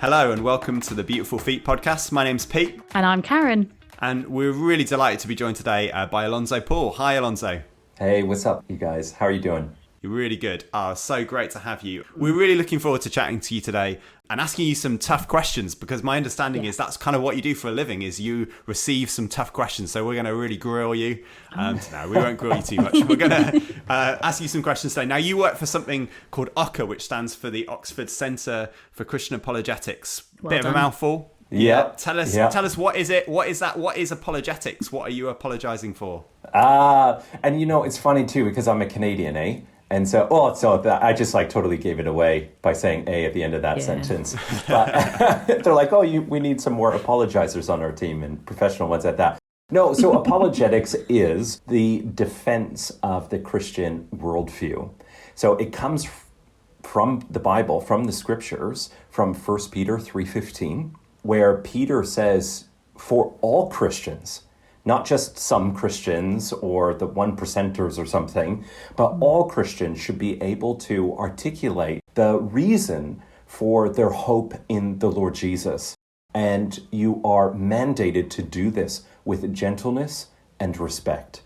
Hello and welcome to the Beautiful Feet podcast. My name's Pete. And I'm Karen. And we're really delighted to be joined today by Alanzo Paul. Hi, Alanzo. Hey, what's up, you guys? How are you doing? You're really good. So great to have you. We're really looking forward to chatting to you today and asking you some tough questions, because my understanding is that's kind of what you do for a living, is you receive some tough questions. So we're going to really grill you. No, we won't grill you too much. We're going to ask you some questions today. Now, you work for something called OCCA, which stands for the Oxford Centre for Christian Apologetics. Bit of a mouthful. Yeah. Tell us, what is it? What is that? What is apologetics? What are you apologizing for? And you know, it's funny too, because I'm a Canadian, eh? And so I just totally gave it away by saying A at the end of that sentence. But they're like, we need some more apologizers on our team, and professional ones at that. No, so apologetics is the defense of the Christian worldview. So it comes from the Bible, from the scriptures, from 1 Peter 3:15, where Peter says, for all Christians, not just some Christians or the 1%ers or something, but all Christians should be able to articulate the reason for their hope in the Lord Jesus. And you are mandated to do this with gentleness and respect.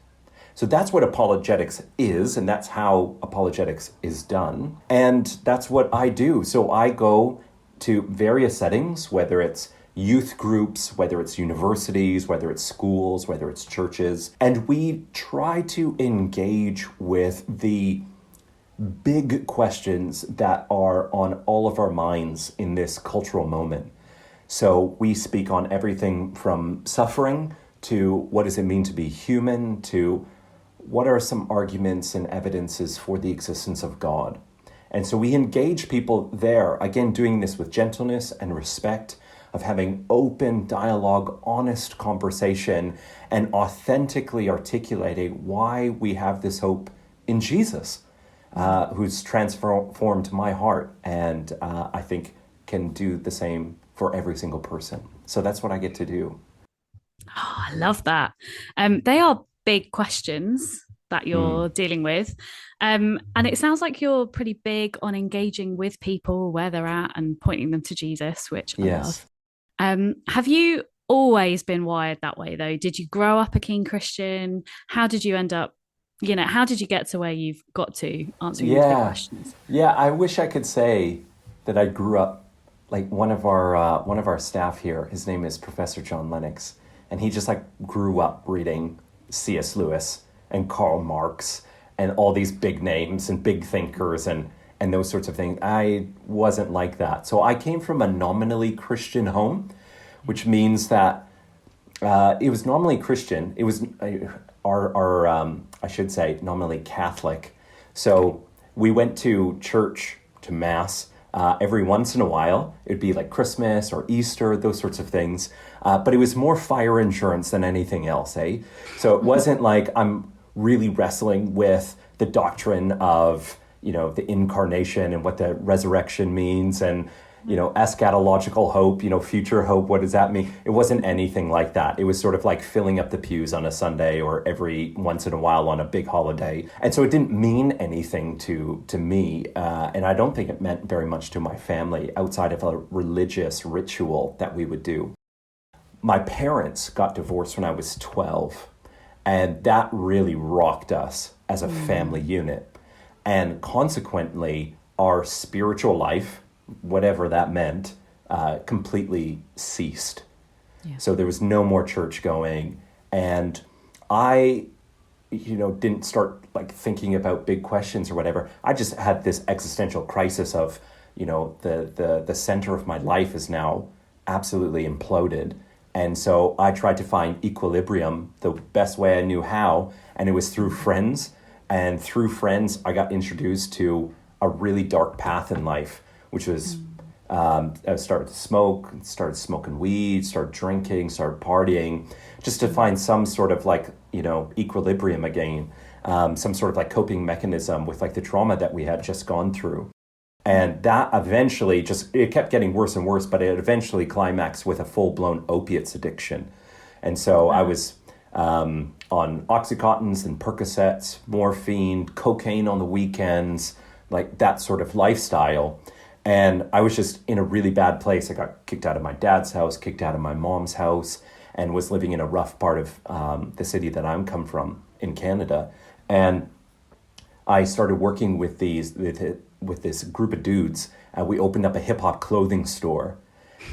So that's what apologetics is, and that's how apologetics is done. And that's what I do. So I go to various settings, whether it's youth groups, whether it's universities, whether it's schools, whether it's churches, and we try to engage with the big questions that are on all of our minds in this cultural moment. So we speak on everything from suffering to what does it mean to be human, to what are some arguments and evidences for the existence of God. And so we engage people there, again, doing this with gentleness and respect, of having open dialogue, honest conversation, and authentically articulating why we have this hope in Jesus, who's transformed my heart, and I think can do the same for every single person. So that's what I get to do. Oh, I love that. They are big questions that you're dealing with. And it sounds like you're pretty big on engaging with people where they're at and pointing them to Jesus, which I love. Have you always been wired that way, though? Did you grow up a keen Christian? How did you end up, how did you get to where you've got to answering these big questions? Yeah, I wish I could say that I grew up like one of our staff here. His name is Professor John Lennox, and he just grew up reading C.S. Lewis and Karl Marx and all these big names and big thinkers and those sorts of things. I wasn't like that. So I came from a nominally Christian home, which means that it was nominally Christian. It was I should say, nominally Catholic. So we went to church, to Mass, every once in a while. It'd be like Christmas or Easter, those sorts of things. But it was more fire insurance than anything else, eh? So it wasn't like I'm really wrestling with the doctrine of the incarnation and what the resurrection means and, eschatological hope, future hope, what does that mean? It wasn't anything like that. It was sort of like filling up the pews on a Sunday or every once in a while on a big holiday. And so it didn't mean anything to me. And I don't think it meant very much to my family outside of a religious ritual that we would do. My parents got divorced when I was 12, and that really rocked us as a family unit. And consequently, our spiritual life, whatever that meant, completely ceased. Yeah. So there was no more church going. And I, didn't start thinking about big questions or whatever. I just had this existential crisis of, the center of my life is now absolutely imploded. And so I tried to find equilibrium the best way I knew how. And it was through friends. And through friends, I got introduced to a really dark path in life, which was I started to smoke, started smoking weed, started drinking, started partying, just to find some sort of equilibrium again, some sort of coping mechanism with the trauma that we had just gone through. And that eventually it kept getting worse and worse, but it eventually climaxed with a full-blown opiates addiction. And so I was on Oxycontins and Percocets, morphine, cocaine on the weekends, that sort of lifestyle. And I was just in a really bad place. I got kicked out of my dad's house, kicked out of my mom's house, and was living in a rough part of the city that I'm come from in Canada. And I started working with this group of dudes. We opened up a hip hop clothing store,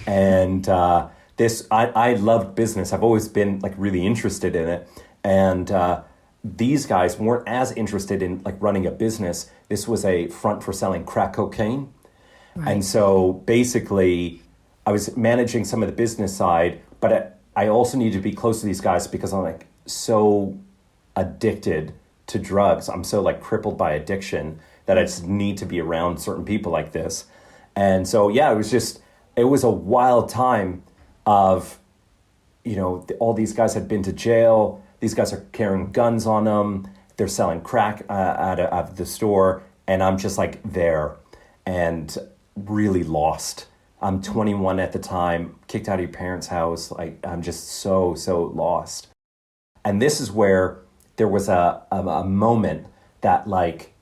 and I loved business. I've always been like really interested in it, and these guys weren't as interested in like running a business. This was a front for selling crack cocaine, and so basically, I was managing some of the business side, but I also needed to be close to these guys because I'm like so addicted to drugs. I'm so like crippled by addiction that I just need to be around certain people like this. And so, yeah, it was a wild time of, all these guys had been to jail. These guys are carrying guns on them. They're selling crack out of the store. And I'm just like there and really lost. I'm 21 at the time, kicked out of your parents' house. Like, I'm just so lost. And this is where there was a moment that like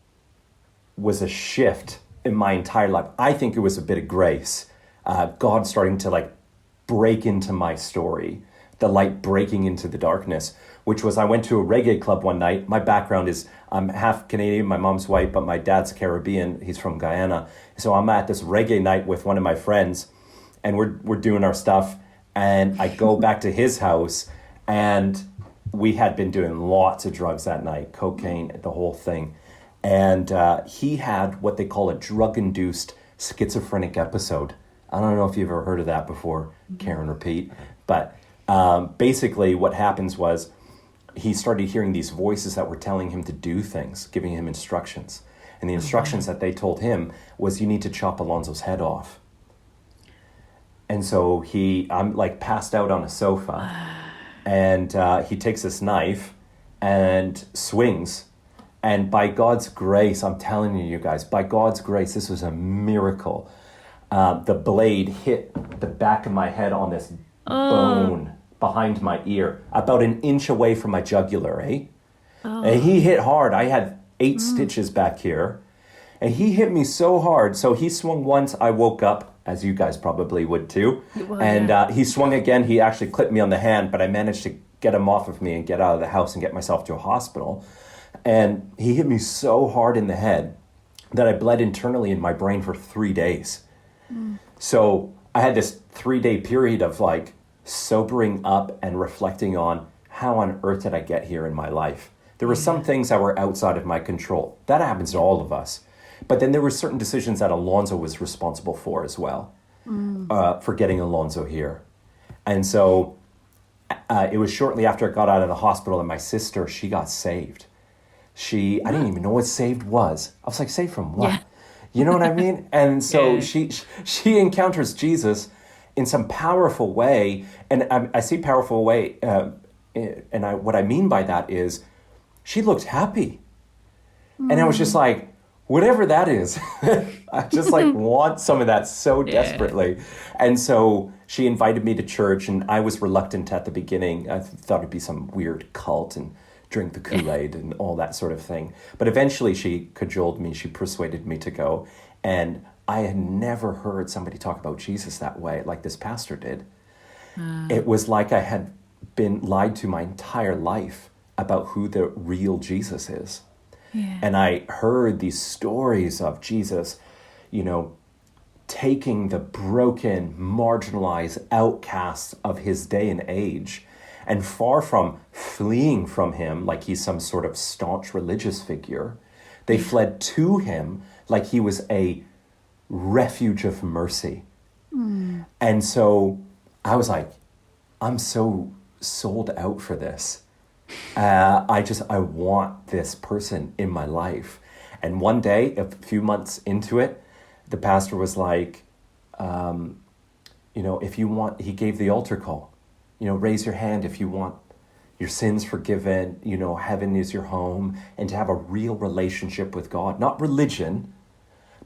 was a shift in my entire life. I think it was a bit of grace. God starting to like break into my story, the light breaking into the darkness, which was I went to a reggae club one night. My background is I'm half Canadian, my mom's white, but my dad's Caribbean. He's from Guyana. So I'm at this reggae night with one of my friends and we're doing our stuff. And I go back to his house and we had been doing lots of drugs that night, cocaine, the whole thing. And he had what they call a drug-induced schizophrenic episode. I don't know if you've ever heard of that before, Karen or Pete. But basically what happens was he started hearing these voices that were telling him to do things, giving him instructions. And the instructions that they told him was, you need to chop Alonzo's head off. And so I'm like passed out on a sofa. And he takes this knife and swings. And by God's grace, I'm telling you guys, by God's grace, this was a miracle. The blade hit the back of my head on this bone behind my ear, about an inch away from my jugular, eh? And he hit hard. I had 8 stitches back here. And he hit me so hard. So he swung once, I woke up, as you guys probably would too. He swung again. He actually clipped me on the hand, but I managed to get him off of me and get out of the house and get myself to a hospital. And he hit me so hard in the head that I bled internally in my brain for 3 days. So I had this 3-day period of like sobering up and reflecting on how on earth did I get here in my life? There were some things that were outside of my control. That happens to all of us. But then there were certain decisions that Alonzo was responsible for as well, for getting Alonzo here. And so it was shortly after I got out of the hospital and my sister, she got saved. I didn't even know what saved was. I was like, saved from what? Yeah. You know what I mean? And so she encounters Jesus in some powerful way. And I say powerful way. What I mean by that is she looked happy. And I was just like, whatever that is, I just like want some of that so desperately. And so she invited me to church and I was reluctant at the beginning. I thought it'd be some weird cult and drink the Kool-Aid and all that sort of thing. But eventually she cajoled me, she persuaded me to go. And I had never heard somebody talk about Jesus that way, like this pastor did. It was like I had been lied to my entire life about who the real Jesus is. Yeah. And I heard these stories of Jesus, taking the broken, marginalized outcasts of his day and age, and far from fleeing from him like he's some sort of staunch religious figure, they fled to him like he was a refuge of mercy. And so I was like, I'm so sold out for this. I want this person in my life. And one day, a few months into it, the pastor was like, if you want, he gave the altar call, raise your hand if you want your sins forgiven, heaven is your home, and to have a real relationship with God, not religion,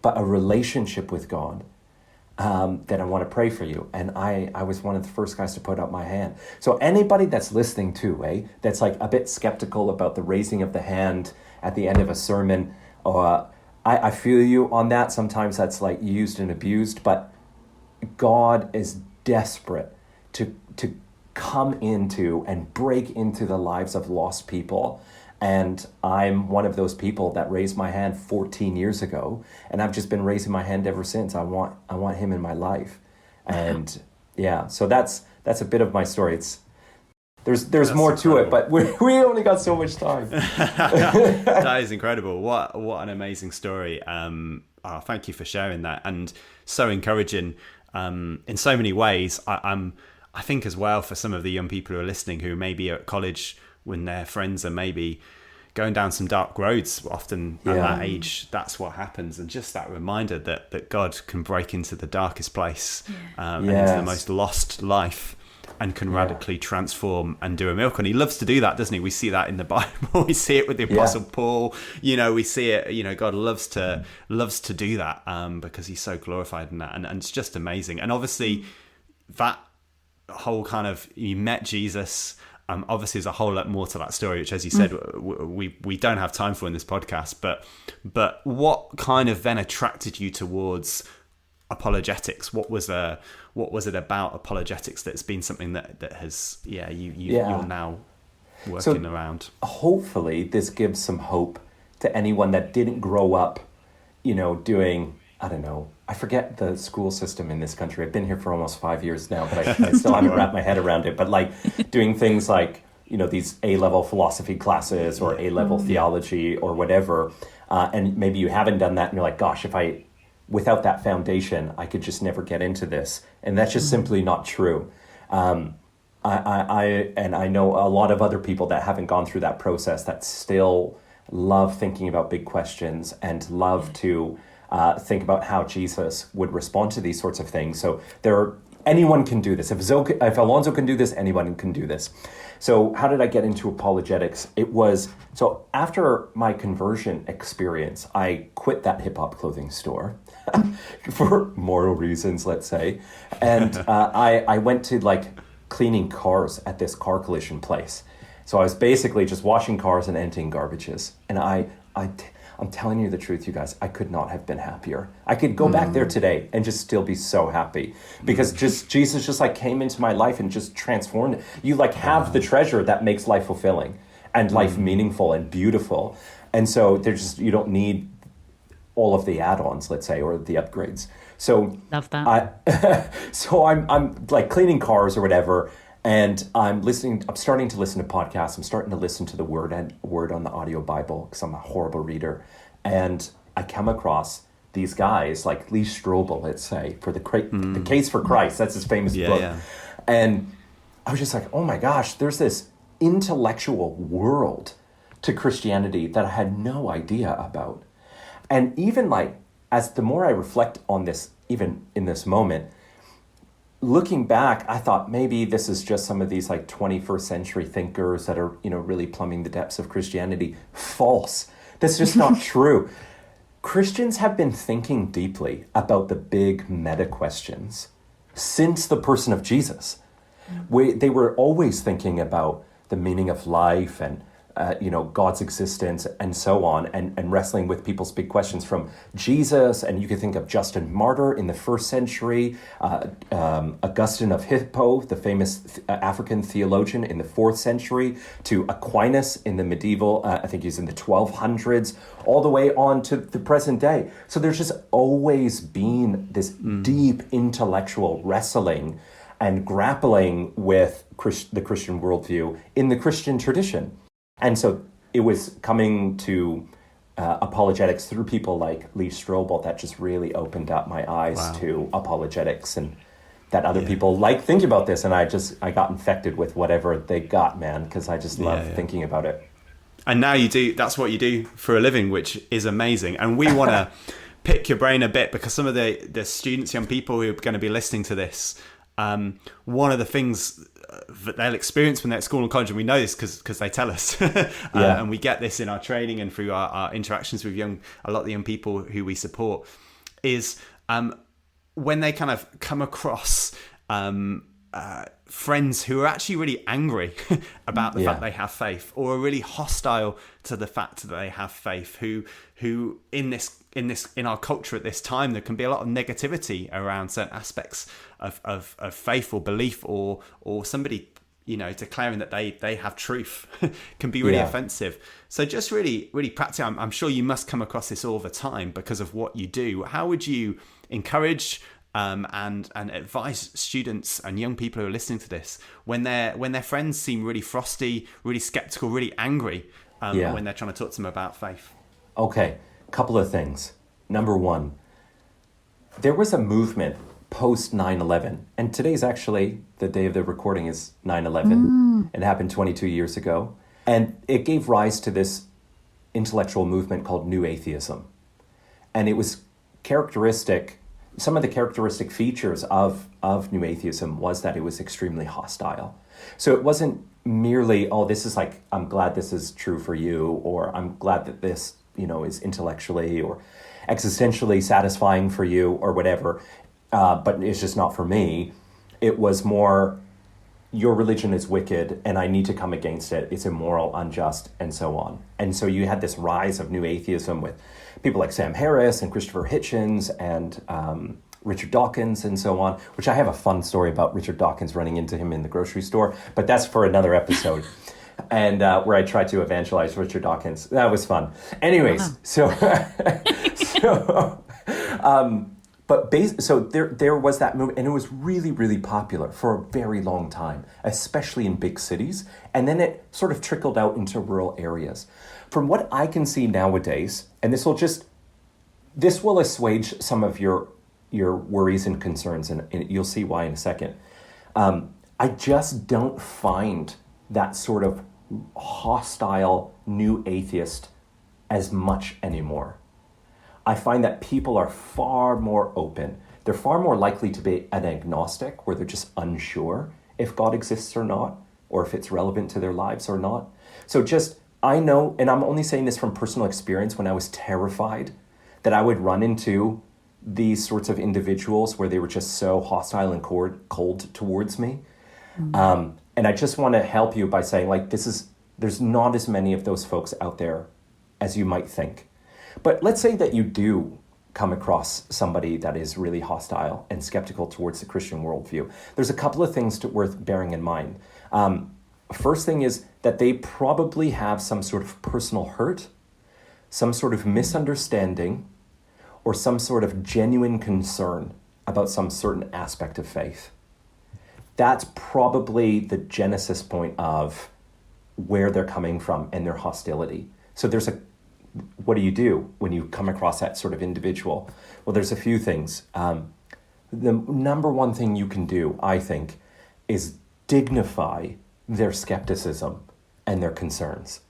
but a relationship with God. Then I want to pray for you. And I was one of the first guys to put up my hand. So anybody that's listening too, that's like a bit skeptical about the raising of the hand at the end of a sermon, I feel you on that. Sometimes that's like used and abused, but God is desperate to come into and break into the lives of lost people. And I'm one of those people that raised my hand 14 years ago, and I've just been raising my hand ever since. I want him in my life. And yeah, so that's a bit of my story. There's more to it, but we only got so much time. That is incredible. What an amazing story. Thank you for sharing that, and so encouraging in so many ways. I think as well, for some of the young people who are listening who maybe are at college when their friends are maybe going down some dark roads, often at that age, that's what happens. And just that reminder that God can break into the darkest place and into the most lost life, and can radically transform and do a miracle. And he loves to do that, doesn't he? We see that in the Bible. We see it with the Apostle Paul. We see it, God loves to do that because he's so glorified in that. And it's just amazing. And obviously that whole kind of, you met Jesus, obviously there's a whole lot more to that story, which, as you said, we don't have time for in this podcast, but what kind of then attracted you towards apologetics? What was it about apologetics that's been something that has you're now working around? Hopefully this gives some hope to anyone that didn't grow up doing, I don't know, I forget the school system in this country. I've been here for almost 5 years now, but I still haven't wrapped my head around it. But like doing things like, these A-level philosophy classes or A-level theology or whatever. And maybe you haven't done that and you're like, gosh, without that foundation, I could just never get into this. And that's just simply not true. I know a lot of other people that haven't gone through that process that still love thinking about big questions and love to think about how Jesus would respond to these sorts of things. So anyone can do this. If Alonzo can do this, anyone can do this. So how did I get into apologetics? So after my conversion experience, I quit that hip-hop clothing store for moral reasons, let's say. And I went to cleaning cars at this car collision place. So I was basically just washing cars and emptying garbages. And I'm telling you the truth, you guys, I could not have been happier. I could go back there today and just still be so happy because Jesus just came into my life and just transformed it. You have the treasure that makes life fulfilling and life meaningful and beautiful. And so you don't need all of the add-ons, let's say, or the upgrades. So love that. So I'm cleaning cars or whatever. And I'm starting to listen to podcasts. I'm starting to listen to the Word on the audio Bible because I'm a horrible reader. And I come across these guys like Lee Strobel, let's say, for the Case for Christ. That's his famous book. Yeah. And I was just like, oh my gosh, there's this intellectual world to Christianity that I had no idea about. And even as the more I reflect on this, even in this moment, looking back, I thought maybe this is just some of these 21st century thinkers that are, really plumbing the depths of Christianity. False. That's just not true. Christians have been thinking deeply about the big meta questions since the person of Jesus. They were always thinking about the meaning of life and God's existence and so on, and wrestling with people's big questions from Jesus. And you can think of Justin Martyr in the 1st century, Augustine of Hippo, the famous African theologian in the 4th century, to Aquinas in the medieval, I think he's in the 1200s, all the way on to the present day. So there's just always been this deep intellectual wrestling and grappling with the Christian worldview in the Christian tradition. And so it was coming to apologetics through people like Lee Strobel that just really opened up my eyes to apologetics, and that other people thinking about this. And I got infected with whatever they got, man, because I just love thinking about it. And now that's what you do for a living, which is amazing. And we want to pick your brain a bit because some of the students, young people who are going to be listening to this, one of the things that they'll experience when they're at school and college, and we know this because they tell us, and we get this in our training and through our interactions with a lot of the young people who we support, is when they kind of come across friends who are actually really angry about the fact they have faith, or are really hostile to the fact that they have faith, who in our culture at this time, there can be a lot of negativity around certain aspects of faith or belief, or somebody, declaring that they have truth can be really offensive. So just really, really practical. I'm sure you must come across this all the time because of what you do. How would you encourage and advise students and young people who are listening to this when their friends seem really frosty, really skeptical, really angry when they're trying to talk to them about faith? Okay, couple of things. Number one, there was a movement post 9/11, and today's actually the day of the recording is 9/11. It happened 22 years ago, and it gave rise to this intellectual movement called New Atheism. And it was some of the characteristic features of New Atheism was that it was extremely hostile. So it wasn't merely, this is like, I'm glad this is true for you, or I'm glad that this, is intellectually or existentially satisfying for you, or whatever, but it's just not for me. It was more, your religion is wicked and I need to come against it. It's immoral, unjust, and so on. And so you had this rise of New Atheism with people like Sam Harris and Christopher Hitchens and Richard Dawkins and so on, which I have a fun story about Richard Dawkins running into him in the grocery store, but that's for another episode. And where I tried to evangelize Richard Dawkins. That was fun. Anyways, so there was that movement, and it was really, really popular for a very long time, especially in big cities. And then it sort of trickled out into rural areas. From what I can see nowadays, and this will assuage some of your worries and concerns, and you'll see why in a second. I just don't find that sort of hostile new atheist as much anymore. I find that people are far more open. They're far more likely to be an agnostic, where they're just unsure if God exists or not, or if it's relevant to their lives or not. So I know, and I'm only saying this from personal experience, when I was terrified that I would run into these sorts of individuals where they were just so hostile and cold towards me. And I just want to help you by saying, there's not as many of those folks out there as you might think. But let's say that you do come across somebody that is really hostile and skeptical towards the Christian worldview. There's a couple of things worth bearing in mind. First thing is that they probably have some sort of personal hurt, some sort of misunderstanding, or some sort of genuine concern about some certain aspect of faith. That's probably the genesis point of where they're coming from and their hostility. So what do you do when you come across that sort of individual? Well, there's a few things. The number one thing you can do, I think, is dignify their skepticism and their concerns.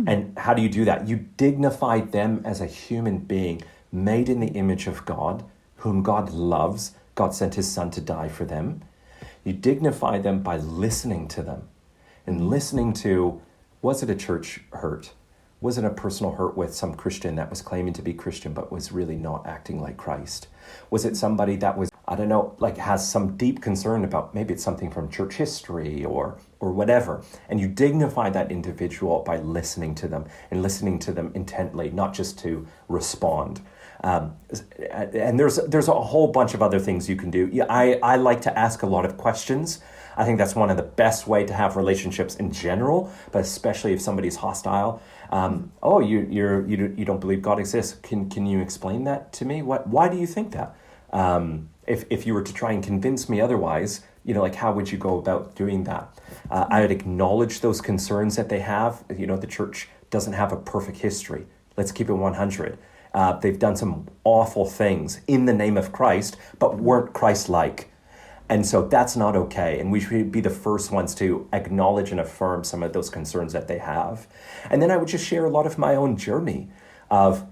And how do you do that? You dignify them as a human being made in the image of God, whom God loves. God sent his son to die for them. You dignify them by listening to them and listening to, was it a church hurt? Was it a personal hurt with some Christian that was claiming to be Christian but was really not acting like Christ? Was it somebody that was, has some deep concern about, maybe it's something from church history or whatever, and you dignify that individual by listening to them and listening to them intently, not just to respond. And there's a whole bunch of other things you can do. I like to ask a lot of questions. I think that's one of the best way to have relationships in general, but especially if somebody's hostile. You don't believe God exists. Can you explain that to me? Why do you think that? If you were to try and convince me otherwise, how would you go about doing that? I would acknowledge those concerns that they have. The church doesn't have a perfect history. Let's keep it 100. They've done some awful things in the name of Christ, but weren't Christ-like. And so that's not okay. And we should be the first ones to acknowledge and affirm some of those concerns that they have. And then I would just share a lot of my own journey of,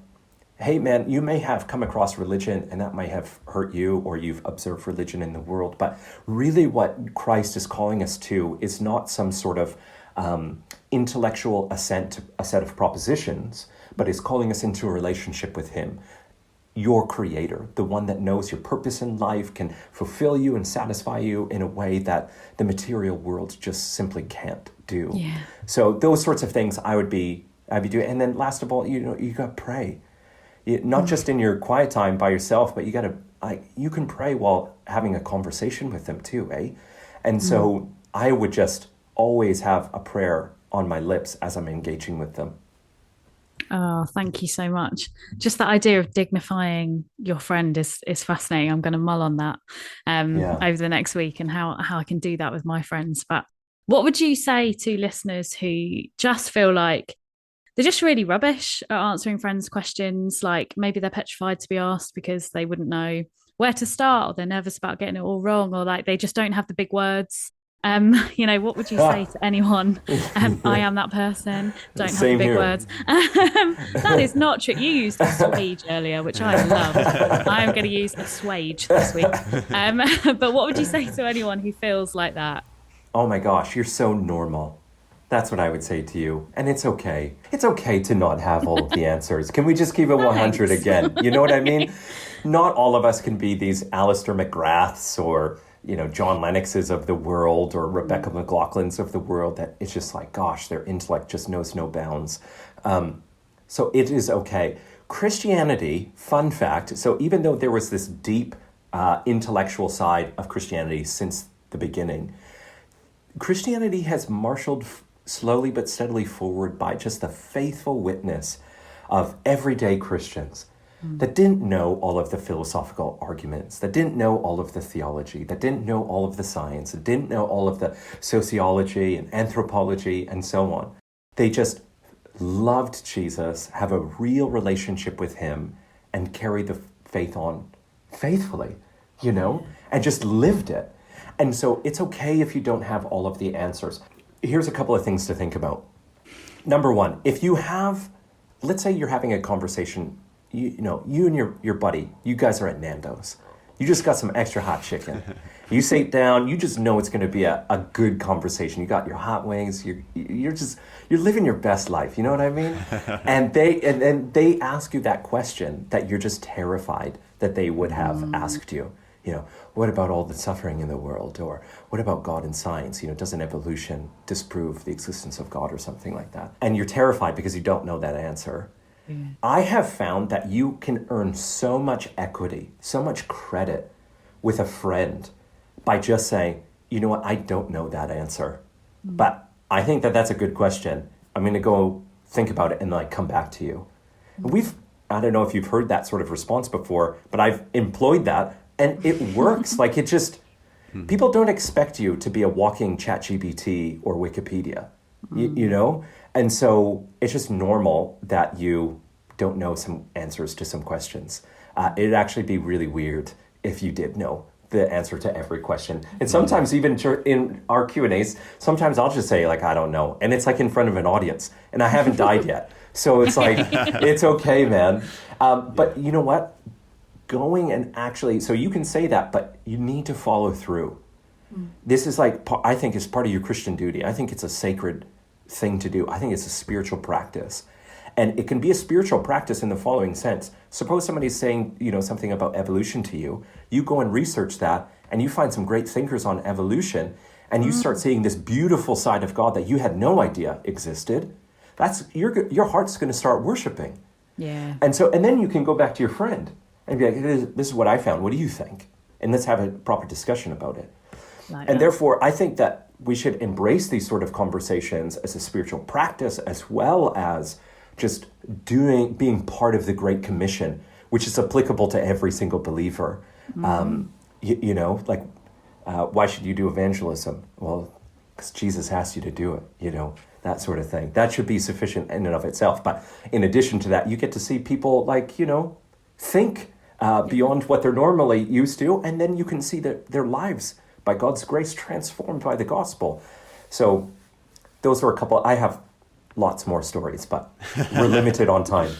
hey, man, you may have come across religion and that might have hurt you, or you've observed religion in the world. But really what Christ is calling us to is not some sort of intellectual assent to a set of propositions, but is calling us into a relationship with him. your creator, the one that knows your purpose in life, can fulfill you and satisfy you in a way that the material world just simply can't do. Yeah. So those sorts of things I'd be doing. And then last of all, you got to pray. Not just in your quiet time by yourself, but you can pray while having a conversation with them too, eh? And so I would just always have a prayer on my lips as I'm engaging with them. Oh, thank you so much. Just that idea of dignifying your friend is fascinating. I'm going to mull on that over the next week and how I can do that with my friends. But what would you say to listeners who just feel like they're just really rubbish at answering friends' questions? Like maybe they're petrified to be asked because they wouldn't know where to start, or they're nervous about getting it all wrong, or like they just don't have the big words. What would you say to anyone? I am that person. Don't have the big words. That is not true. You used assuage earlier, which I love. I am going to use assuage this week. But what would you say to anyone who feels like that? Oh my gosh, you're so normal. That's what I would say to you. And it's okay. It's okay to not have all of the answers. Can we just keep it 100 again? You know what I mean? Not all of us can be these Alistair McGraths or John Lennoxes of the world or Rebecca McLaughlin's of the world, that it's just like, gosh, their intellect just knows no bounds. So it is okay. Christianity, fun fact, so even though there was this deep intellectual side of Christianity since the beginning, Christianity has marshaled slowly but steadily forward by just the faithful witness of everyday Christians that didn't know all of the philosophical arguments, that didn't know all of the theology, that didn't know all of the science, that didn't know all of the sociology and anthropology and so on. They just loved Jesus, have a real relationship with him, and carry the faith on faithfully, and just lived it. And so it's okay if you don't have all of the answers. Here's a couple of things to think about. Number one, if you have, let's say you're having a conversation, you and your buddy, you guys are at Nando's. You just got some extra hot chicken. You sit down, you just know it's going to be a good conversation. You got your hot wings, you're living your best life, you know what I mean? And they ask you that question that you're just terrified that they would have asked you. What about all the suffering in the world? Or what about God and science? Doesn't evolution disprove the existence of God or something like that? And you're terrified because you don't know that answer. I have found that you can earn so much equity, so much credit with a friend by just saying, you know what, I don't know that answer. But I think that that's a good question. I'm going to go think about it and come back to you. And I don't know if you've heard that sort of response before, but I've employed that and it works. People don't expect you to be a walking ChatGPT or Wikipedia, And so it's just normal that you don't know some answers to some questions. It'd actually be really weird if you did know the answer to every question. And sometimes even in our Q&As, sometimes I'll just say I don't know. And it's in front of an audience and I haven't died yet. So it's it's okay, man. But you know what? Going and actually, so you can say that, but you need to follow through. This is I think is part of your Christian duty. I think it's a sacred thing to do. I think it's a spiritual practice. And it can be a spiritual practice in the following sense. Suppose somebody's saying, something about evolution to you. You go and research that and you find some great thinkers on evolution and you start seeing this beautiful side of God that you had no idea existed. That's your heart's going to start worshiping. Yeah. And then you can go back to your friend and be like, this is what I found. What do you think? And let's have a proper discussion about it. Therefore, I think that we should embrace these sort of conversations as a spiritual practice, as well as just being part of the Great Commission, which is applicable to every single believer. Why should you do evangelism? Well, because Jesus asked you to do it, that sort of thing. That should be sufficient in and of itself. But in addition to that, you get to see people think beyond what they're normally used to, and then you can see their lives, by God's grace, transformed by the gospel. So those were a couple. I have lots more stories, but we're limited on time.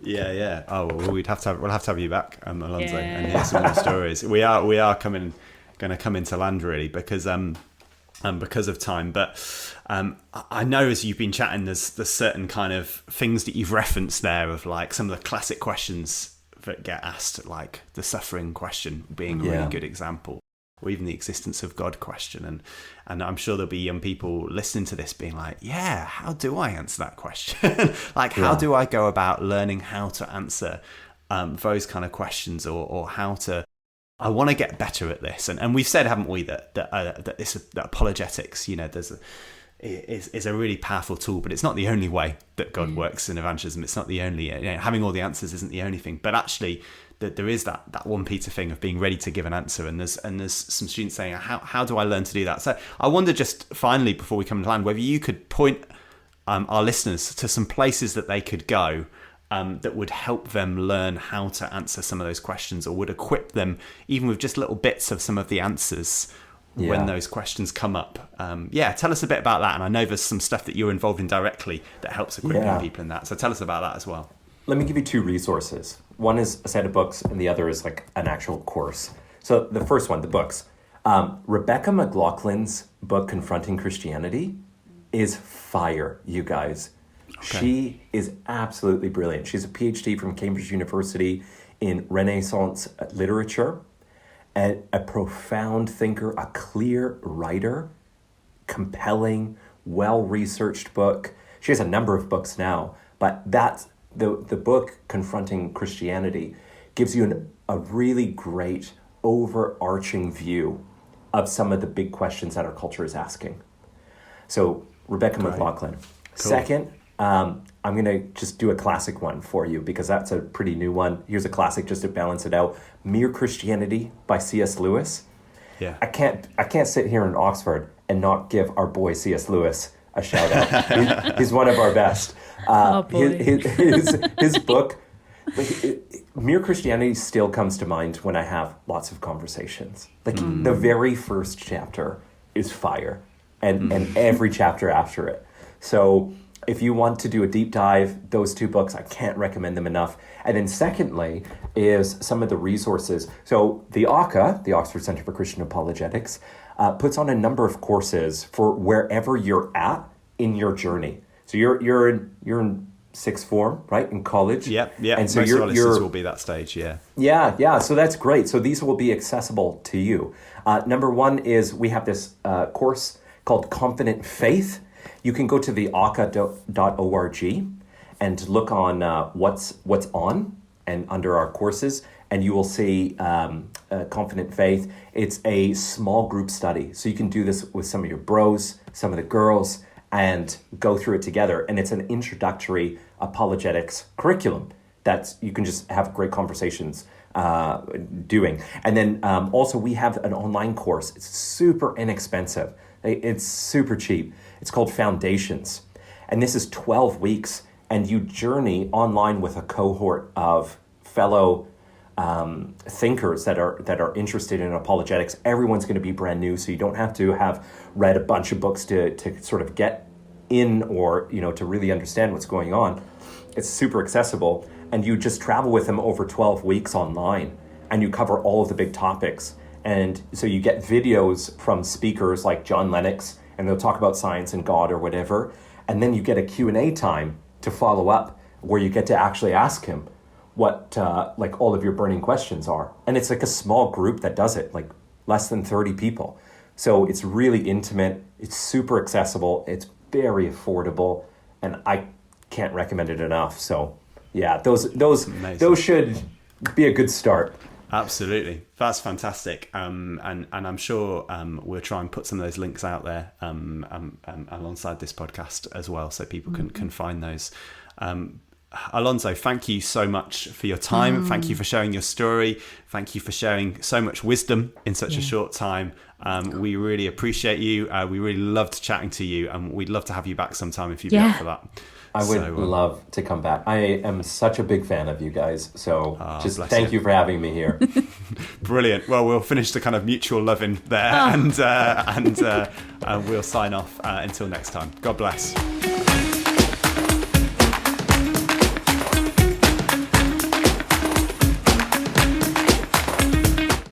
Yeah. Oh, well, we'll have to have you back, Alonzo, and hear some more stories. We are going to come into land really because of time. But I know as you've been chatting, there's certain kind of things that you've referenced there of some of the classic questions that get asked, like the suffering question being a really good example, or even the existence of God question. And I'm sure there'll be young people listening to this being like, yeah, how do I answer that question? Like, how do I go about learning how to answer those kind of questions, or how to, I want to get better at this. And we've said, haven't we, that apologetics, is a really powerful tool, but it's not the only way that God works in evangelism. It's not the only, having all the answers isn't the only thing, but actually that there is that 1 Peter thing of being ready to give an answer. And there's some students saying, how do I learn to do that? So I wonder, just finally, before we come to land, whether you could point our listeners to some places that they could go that would help them learn how to answer some of those questions, or would equip them even with just little bits of some of the answers when those questions come up. Tell us a bit about that. And I know there's some stuff that you're involved in directly that helps equip young people in that. So tell us about that as well. Let me give you 2 resources. One is a set of books, and the other is like an actual course. So the first one, the books. Rebecca McLaughlin's book, Confronting Christianity, is fire, you guys. Okay. She is absolutely brilliant. She's a PhD from Cambridge University in Renaissance literature, and a profound thinker, a clear writer, compelling, well-researched book. She has a number of books now, but that's the book, Confronting Christianity, gives you a really great overarching view of some of the big questions that our culture is asking. So Rebecca McLaughlin. Cool. Second, I'm going to just do a classic one for you, because that's a pretty new one. Here's a classic just to balance it out. Mere Christianity by C.S. Lewis. Yeah. I can't sit here in Oxford and not give our boy C.S. Lewis a shout out. He's one of our best. His book, Mere Christianity, still comes to mind when I have lots of conversations. The very first chapter is fire, and every chapter after it. So if you want to do a deep dive, those 2 books, I can't recommend them enough. And then secondly is some of the resources. So the OCCA, the Oxford Centre for Christian Apologetics, puts on a number of courses for wherever you're at in your journey. So you're in 6th form, right, in college? Yeah. And so most of our listeners will be that stage, Yeah, so that's great. So these will be accessible to you. Number 1 is we have this course called Confident Faith. You can go to the OCCA.org and look on what's on and under our courses, and you will see Confident Faith. It's a small group study, so you can do this with some of your bros, some of the girls, and go through it together. And it's an introductory apologetics curriculum that you can just have great conversations doing. And then also we have an online course. It's super inexpensive. It's super cheap. It's called Foundations. And this is 12 weeks, and you journey online with a cohort of fellow thinkers that are interested in apologetics. Everyone's going to be brand new, so you don't have to have read a bunch of books to sort of get in, or to really understand what's going on. It's super accessible, and you just travel with them over 12 weeks online, and you cover all of the big topics. And so you get videos from speakers like John Lennox, and they'll talk about science and God or whatever. And then you get a Q&A time to follow up, where you get to actually ask him what like all of your burning questions are. And it's like a small group that does it, like less than 30 people. So it's really intimate. It's super accessible. It's very affordable, and I can't recommend it enough. So yeah, those should be a good start. Absolutely. That's fantastic. And I'm sure we'll try and put some of those links out there alongside this podcast as well, so people can find those. Alonzo, thank you so much for your time. Thank you for sharing your story. Thank you for sharing so much wisdom in such a short time. We really appreciate you. We really loved chatting to you, and we'd love to have you back sometime if you'd be up for that. I would love to come back. I am such a big fan of you guys. So just thank you for having me here. Brilliant. Well, we'll finish the kind of mutual loving there, and we'll sign off until next time. God bless.